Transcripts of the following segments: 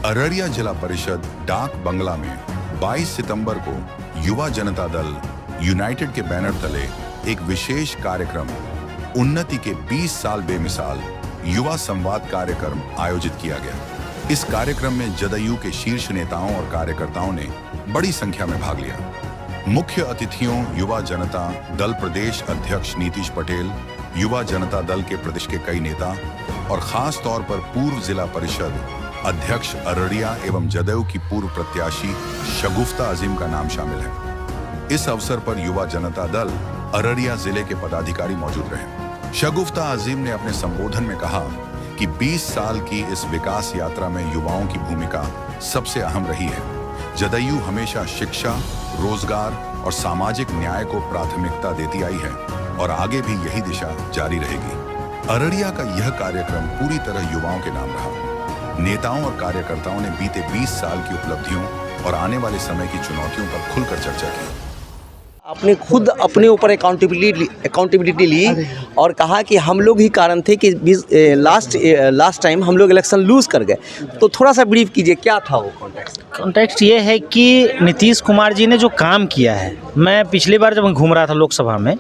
अररिया जिला परिषद डाक बंगला में 22 सितंबर को युवा जनता दल यूनाइटेड के बैनर तले एक विशेष कार्यक्रम उन्नति के 20 साल बेमिसाल युवा संवाद कार्यक्रम आयोजित किया गया। इस कार्यक्रम में जदयू के शीर्ष नेताओं और कार्यकर्ताओं ने बड़ी संख्या में भाग लिया। मुख्य अतिथियों युवा जनता दल प्रदेश अध्यक्ष नीतीश पटेल, युवा जनता दल के प्रदेश के कई नेता और खास तौर पर पूर्व जिला परिषद अध्यक्ष अररिया एवं जदयू की पूर्व प्रत्याशी शगुफ्ता अजीम का नाम शामिल है। इस अवसर पर युवा जनता दल अररिया जिले के पदाधिकारी मौजूद रहे। शगुफ्ता अजीम ने अपने संबोधन में कहा कि 20 साल की इस विकास यात्रा में युवाओं की भूमिका सबसे अहम रही है। जदयू हमेशा शिक्षा, रोजगार और सामाजिक न्याय को प्राथमिकता देती आई है और आगे भी यही दिशा जारी रहेगी। अररिया का यह कार्यक्रम पूरी तरह युवाओं के नाम रहा। नेताओं और कार्यकर्ताओं ने बीते 20 साल की उपलब्धियों और आने वाले समय की चुनौतियों पर खुलकर चर्चा की। आपने खुद अपने ऊपर अकाउंटेबिलिटी ली और कहा कि हम लोग ही कारण थे कि लास्ट टाइम हम लोग इलेक्शन लूज कर गए। तो थोड़ा सा ब्रीफ कीजिए, क्या था वो कॉन्टेक्स्ट ये है कि नीतीश कुमार जी ने जो काम किया है, मैं पिछली बार जब घूम रहा था लोकसभा में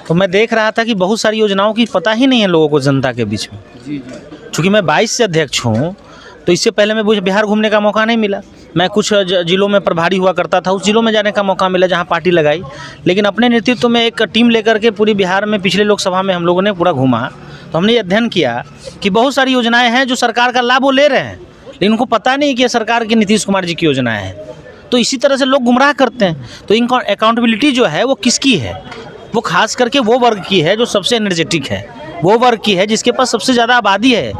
तो मैं देख रहा था कि बहुत सारी योजनाओं की पता ही नहीं है लोगों को, जनता के बीच में। चूँकि मैं 22 से अध्यक्ष हूँ तो इससे पहले मैं बिहार घूमने का मौका नहीं मिला। मैं कुछ जिलों में प्रभारी हुआ करता था, उस जिलों में जाने का मौका मिला जहां पार्टी लगाई। लेकिन अपने नेतृत्व में एक टीम लेकर के पूरी बिहार में पिछले लोकसभा में हम लोगों ने पूरा घूमा। तो हमने ये अध्ययन किया कि बहुत सारी योजनाएं हैं जो सरकार का लाभ वो ले रहे हैं, लेकिन उनको पता नहीं कि ये सरकार की नीतीश कुमार जी की योजनाएं हैं। तो इसी तरह से लोग गुमराह करते हैं। तो इनका अकाउंटेबिलिटी जो है वो किसकी है? वो खास करके वो वर्ग की है जो सबसे एनर्जेटिक है, वो वर्ग की है जिसके पास सबसे ज़्यादा आबादी है,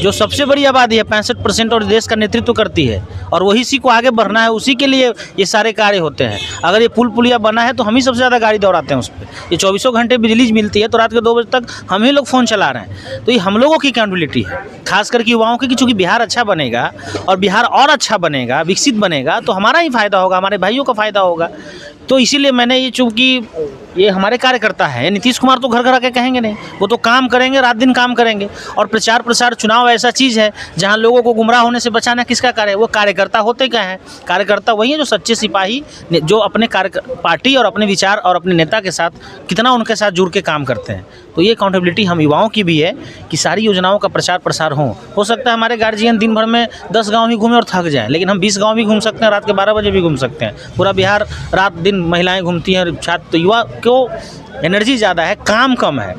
जो सबसे बड़ी आबादी है 65% और देश का नेतृत्व करती है, और वही सी को आगे बढ़ना है। उसी के लिए ये सारे कार्य होते हैं। अगर ये पुल पुलिया बना है तो हम ही सबसे ज़्यादा गाड़ी दौड़ाते हैं उस पर। ये 24 घंटे बिजली मिलती है तो रात के 2 बजे तक हम ही लोग फ़ोन चला रहे हैं। तो ये हम लोगों की अकाउंटेबिलिटी है, खास करके युवाओं की, कि चूँकि बिहार अच्छा बनेगा और बिहार और अच्छा बनेगा, विकसित बनेगा, तो हमारा ही फ़ायदा होगा, हमारे भाइयों का फ़ायदा होगा। तो इसीलिए मैंने ये, चूँकि ये हमारे कार्यकर्ता है, नीतीश कुमार तो घर घर आके कहेंगे नहीं, वो तो काम करेंगे, रात दिन काम करेंगे। और प्रचार प्रसार चुनाव ऐसा चीज़ है जहां लोगों को गुमराह होने से बचाना किसका कार्य है? वो कार्यकर्ता होते क्या है? कार्यकर्ता वही है जो सच्चे सिपाही, जो अपने पार्टी और अपने विचार और अपने नेता के साथ कितना उनके साथ जुड़ के काम करते हैं। तो ये अकाउंटेबिलिटी हम युवाओं की भी है कि सारी योजनाओं का प्रचार प्रसार हो सकता है हमारे गार्जियन दिन भर में 10 गाँव ही घूमें और थक जाएँ, लेकिन हम 20 गाँव भी घूम सकते हैं, रात के 12 बजे भी घूम सकते हैं। पूरा बिहार रात दिन महिलाएँ घूमती हैं, छात्र। तो युवा को एनर्जी ज़्यादा है, काम कम है,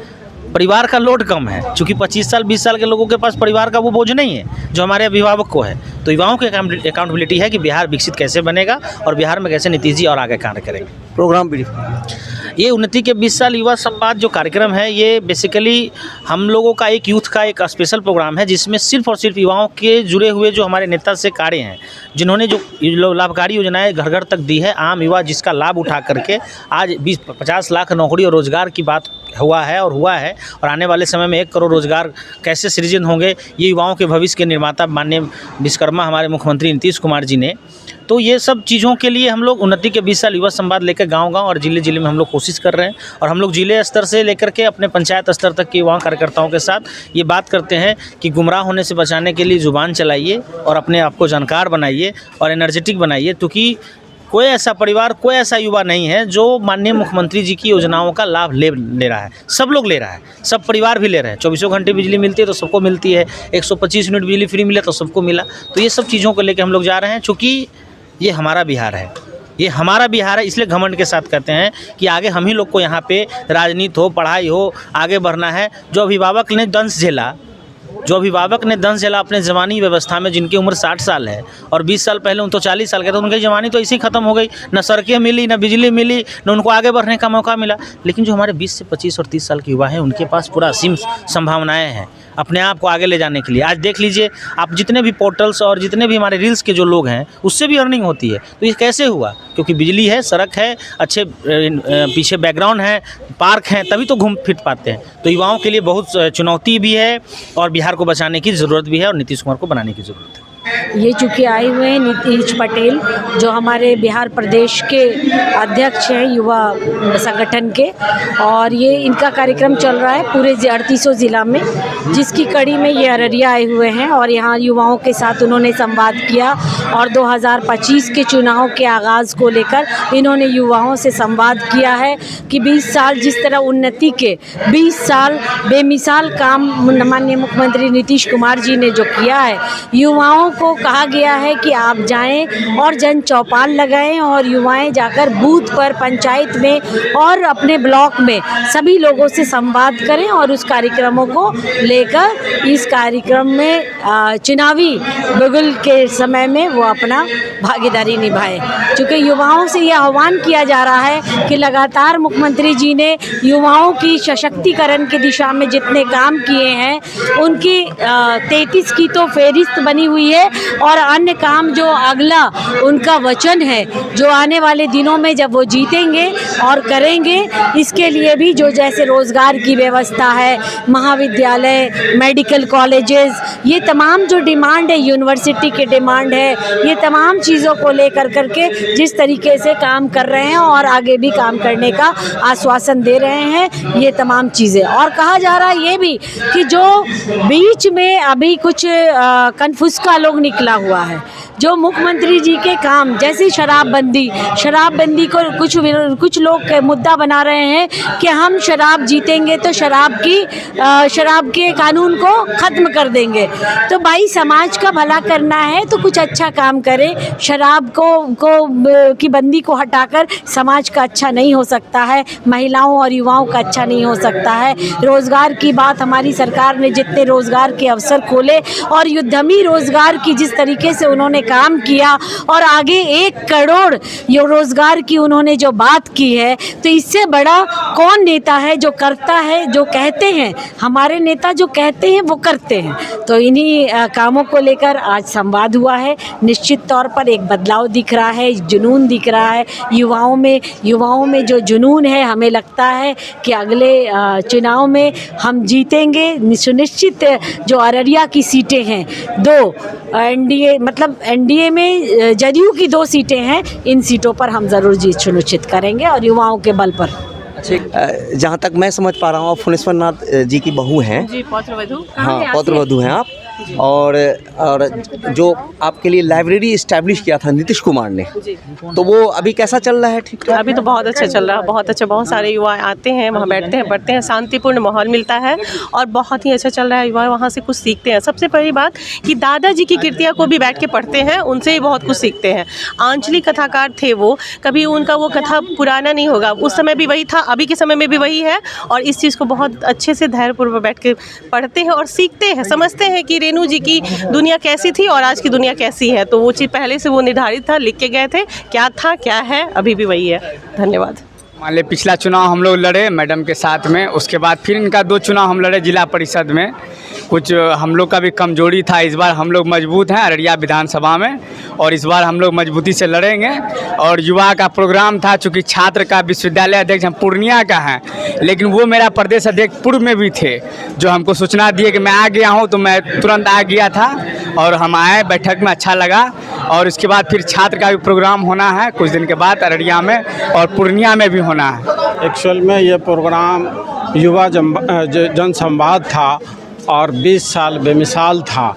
परिवार का लोड कम है। चूँकि 25 साल 20 साल के लोगों के पास परिवार का वो बोझ नहीं है जो हमारे अभिभावक को है। तो युवाओं की अकाउंटेबिलिटी है कि बिहार विकसित कैसे बनेगा और बिहार में कैसे नीतीश जी और आगे कार्य करेंगे। Programme brief. ये उन्नति के 20 साल युवा संवाद जो कार्यक्रम है, ये बेसिकली हम लोगों का एक यूथ का एक स्पेशल प्रोग्राम है जिसमें सिर्फ और सिर्फ युवाओं के जुड़े हुए जो हमारे नेता से कार्य हैं, जिन्होंने जो लाभकारी योजनाएं घर घर तक दी है, आम युवा जिसका लाभ उठा करके आज 20-50 लाख नौकरी और रोजगार की बात हुआ है और आने वाले समय में 1 करोड़ रोजगार कैसे सृजन होंगे, ये युवाओं के भविष्य के निर्माता माननीय विश्वकर्मा हमारे मुख्यमंत्री नीतीश कुमार जी ने। तो ये सब चीज़ों के लिए हम लोग उन्नति के 20 साल युवा संवाद लेकर गांव-गांव और जिले-जिले में हम लोग कोशिश कर रहे हैं। और हम लोग जिले स्तर से लेकर के अपने पंचायत स्तर तक के युवा कार्यकर्ताओं के साथ ये बात करते हैं कि गुमराह होने से बचाने के लिए जुबान चलाइए और अपने आप को जानकार बनाइए और एनर्जेटिक बनाइए। क्योंकि कोई ऐसा परिवार, कोई ऐसा युवा नहीं है जो माननीय मुख्यमंत्री जी की योजनाओं का लाभ ले रहा है। सब लोग ले रहा है, सब परिवार भी ले रहे हैं। 24 घंटे बिजली मिलती है तो सबको मिलती है, 125 यूनिट बिजली फ्री मिले तो सबको मिला। तो ये सब चीज़ों को लेकर हम लोग जा रहे हैं। चूँकि ये हमारा बिहार है, ये हमारा बिहार है, इसलिए घमंड के साथ कहते हैं कि आगे हम ही लोग को यहाँ पे राजनीति हो, पढ़ाई हो, आगे बढ़ना है। जो अभिभावक ने दंश झेला अपने ज़मानी व्यवस्था में, जिनकी उम्र 60 साल है और 20 साल पहले उन तो 40 साल के, तो उनकी जवानी तो ऐसे ही ख़त्म हो गई। न सड़कें मिली, न बिजली मिली, न उनको आगे बढ़ने का मौका मिला। लेकिन जो हमारे 20 से 25 और 30 साल के युवा हैं, उनके पास पूरा असीम संभावनाएँ हैं अपने आप को आगे ले जाने के लिए। आज देख लीजिए आप, जितने भी पोर्टल्स और जितने भी हमारे रील्स के जो लोग हैं, उससे भी अर्निंग होती है। तो ये कैसे हुआ? क्योंकि बिजली है, सड़क है, अच्छे पीछे बैकग्राउंड है, पार्क हैं, तभी तो घूम फिर पाते हैं। तो युवाओं के लिए बहुत चुनौती भी है और बिहार को बचाने की ज़रूरत भी है और नीतीश कुमार को बनाने की ज़रूरत है। ये चूँकि आए हुए हैं नीतीश पटेल, जो हमारे बिहार प्रदेश के अध्यक्ष हैं युवा संगठन के, और ये इनका कार्यक्रम चल रहा है पूरे 3800 ज़िला में, जिसकी कड़ी में ये अररिया आए हुए हैं और यहाँ युवाओं के साथ उन्होंने संवाद किया। और 2025 के चुनाव के आगाज़ को लेकर इन्होंने युवाओं से संवाद किया है कि 20 साल जिस तरह उन्नति के 20 साल बेमिसाल काम माननीय मुख्यमंत्री नीतीश कुमार जी ने जो किया है, युवाओं को कहा गया है कि आप जाएं और जन चौपाल लगाएं और युवाएं जाकर बूथ पर, पंचायत में और अपने ब्लॉक में सभी लोगों से संवाद करें और उस कार्यक्रमों को लेकर इस कार्यक्रम में चुनावी बिगुल के समय में वो अपना भागीदारी निभाएं। चूँकि युवाओं से यह आह्वान किया जा रहा है कि लगातार मुख्यमंत्री जी ने युवाओं की सशक्तिकरण की दिशा में जितने काम किए हैं, उनकी 33 की तो फहरिस्त बनी हुई है और अन्य काम जो अगला उनका वचन है, जो आने वाले दिनों में जब वो जीतेंगे और करेंगे, इसके लिए भी जो जैसे रोज़गार की व्यवस्था है, महाविद्यालय, मेडिकल कॉलेजेस, ये तमाम जो डिमांड है, यूनिवर्सिटी की डिमांड है, ये तमाम चीज़ों को लेकर करके जिस तरीके से काम कर रहे हैं और आगे भी काम करने का आश्वासन दे रहे हैं, ये तमाम चीज़ें। और कहा जा रहा है ये भी कि जो बीच में अभी कुछ कन्फ्यूज़ लोग निकला हुआ है, जो मुख्यमंत्री जी के काम जैसे शराबबंदी को कुछ लोग मुद्दा बना रहे हैं कि हम शराब जीतेंगे तो शराब के कानून को ख़त्म कर देंगे। तो भाई समाज का भला करना है तो कुछ अच्छा काम करें। शराब की बंदी को हटाकर समाज का अच्छा नहीं हो सकता है, महिलाओं और युवाओं का अच्छा नहीं हो सकता है। रोज़गार की बात, हमारी सरकार ने जितने रोज़गार के अवसर खोले और युद्धमी रोज़गार की जिस तरीके से उन्होंने काम किया और आगे 1 करोड़ ये रोज़गार की उन्होंने जो बात की है, तो इससे बड़ा कौन नेता है जो करता है, जो कहते हैं। हमारे नेता जो कहते हैं वो करते हैं। तो इन्हीं कामों को लेकर आज संवाद हुआ है। निश्चित तौर पर एक बदलाव दिख रहा है, जुनून दिख रहा है युवाओं में जो जुनून है। हमें लगता है कि अगले चुनाव में हम जीतेंगे सुनिश्चित। जो अररिया की सीटें हैं 2, एनडीए में जदयू की 2 सीटें हैं, इन सीटों पर हम ज़रूर जीत सुनिश्चित करेंगे और युवाओं के बल पर। जहाँ तक मैं समझ पा रहा हूँ, आप फुलेश्वर नाथ जी की बहू हैं। जी, पौत्रवधू। हाँ, पौत्रवधू हैं आप। और जो आपके लिए लाइब्रेरी इस्टेब्लिश किया था नीतीश कुमार ने, तो वो अभी कैसा चल रहा है? ठीक ठाक? अभी तो बहुत अच्छा चल रहा है, बहुत अच्छा। बहुत सारे युवा आते हैं, वहाँ बैठते हैं, पढ़ते हैं, शांतिपूर्ण माहौल मिलता है और बहुत ही अच्छा चल रहा है। युवा वहाँ से कुछ सीखते हैं। सबसे पहली बात कि दादाजी की कृतियाँ को भी बैठ के पढ़ते हैं, उनसे ही बहुत कुछ सीखते हैं। आंचलिक कथाकार थे वो, कभी उनका वो कथा पुराना नहीं होगा। उस समय भी वही था, अभी के समय में भी वही है और इस चीज़ को बहुत अच्छे से धैर्यपूर्वक बैठ के पढ़ते हैं और सीखते हैं, समझते हैं कि रेणु जी की दुनिया कैसी थी और आज की दुनिया कैसी है। तो वो चीज़ पहले से वो निर्धारित था, लिख के गए थे, क्या था क्या है, अभी भी वही है। धन्यवाद। मान लिया पिछला चुनाव हम लोग लड़े मैडम के साथ में, उसके बाद फिर इनका 2 चुनाव हम लड़े जिला परिषद में। कुछ हम लोग का भी कमजोरी था, इस बार हम लोग मजबूत हैं अररिया विधानसभा में और इस बार हम लोग मजबूती से लड़ेंगे। और युवा का प्रोग्राम था, चूँकि छात्र का विश्वविद्यालय अध्यक्ष हम पूर्णिया का हैं, लेकिन वो मेरा प्रदेश अध्यक्ष पूर्व में भी थे, जो हमको सूचना दिए कि मैं आ गया हूँ, तो मैं तुरंत आ गया था और हम आए, बैठक में अच्छा लगा। और इसके बाद फिर छात्र का भी प्रोग्राम होना है कुछ दिन के बाद अररिया में और पूर्णिया में भी होना है। एक्चुअल में ये प्रोग्राम युवा जन संवाद था और 20 साल बेमिसाल था।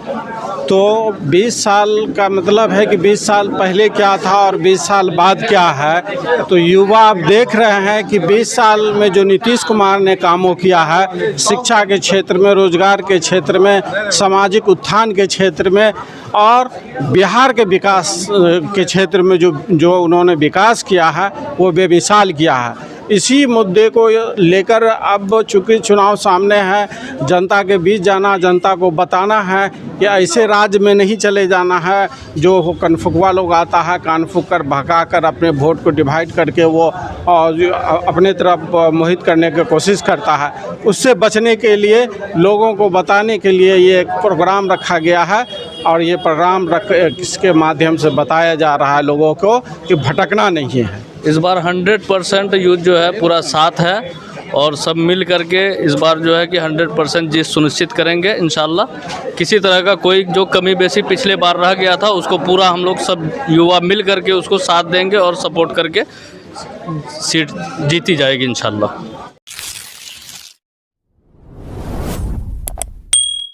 तो 20 साल का मतलब है कि 20 साल पहले क्या था और 20 साल बाद क्या है। तो युवा अब देख रहे हैं कि 20 साल में जो नीतीश कुमार ने कामों किया है, शिक्षा के क्षेत्र में, रोजगार के क्षेत्र में, सामाजिक उत्थान के क्षेत्र में और बिहार के विकास के क्षेत्र में जो उन्होंने विकास किया है वो बेमिसाल किया है। इसी मुद्दे को लेकर अब चूँकि चुनाव सामने है, जनता के बीच जाना, जनता को बताना है कि ऐसे राज्य में नहीं चले जाना है जो कनफुकवा लोग आता है, कान फूंक कर भगा कर अपने वोट को डिवाइड करके वो अपने तरफ मोहित करने की कोशिश करता है। उससे बचने के लिए, लोगों को बताने के लिए ये एक प्रोग्राम रखा गया है और ये प्रोग्राम इसके माध्यम से बताया जा रहा है लोगों को कि भटकना नहीं है। इस बार 100% यूथ जो है पूरा साथ है और सब मिल करके इस बार जो है कि 100% जीत सुनिश्चित करेंगे इंशाल्लाह। किसी तरह का कोई जो कमी बेसी पिछले बार रह गया था उसको पूरा हम लोग सब युवा मिल करके उसको साथ देंगे और सपोर्ट करके सीट जीती जाएगी इंशाल्लाह।